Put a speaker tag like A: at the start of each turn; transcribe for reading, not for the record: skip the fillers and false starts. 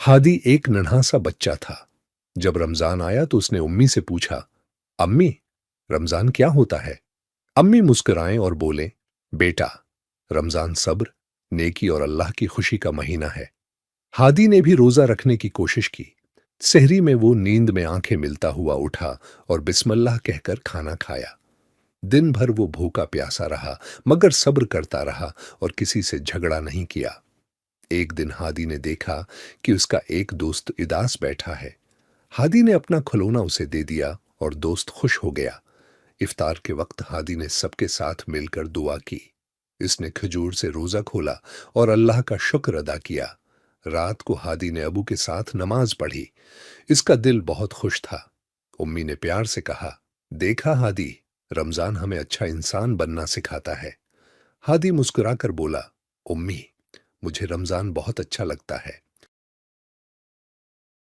A: हादी एक नन्हा सा बच्चा था। जब रमजान आया तो उसने उम्मी से पूछा, अम्मी, रमजान क्या होता है? अम्मी मुस्कुराएं और बोले, बेटा, रमजान सब्र, नेकी और अल्लाह की खुशी का महीना है। हादी ने भी रोजा रखने की कोशिश की। सहरी में वो नींद में आंखें मिलता हुआ उठा और बिस्मिल्लाह कहकर खाना खाया। दिन भर वो भूखा प्यासा रहा, मगर सब्र करता रहा और किसी से झगड़ा नहीं किया। एक दिन हादी ने देखा कि उसका एक दोस्त उदास बैठा है। हादी ने अपना खिलौना उसे दे दिया और दोस्त खुश हो गया। इफ्तार के वक्त हादी ने सबके साथ मिलकर दुआ की। इसने खजूर से रोजा खोला और अल्लाह का शुक्र अदा किया। रात को हादी ने अबू के साथ नमाज पढ़ी। इसका दिल बहुत खुश था। उम्मी ने प्यार से कहा, देखा हादी, रमजान हमें अच्छा इंसान बनना सिखाता है। हादी मुस्कुराकर बोला, उम्मी, मुझे रमजान बहुत अच्छा लगता है।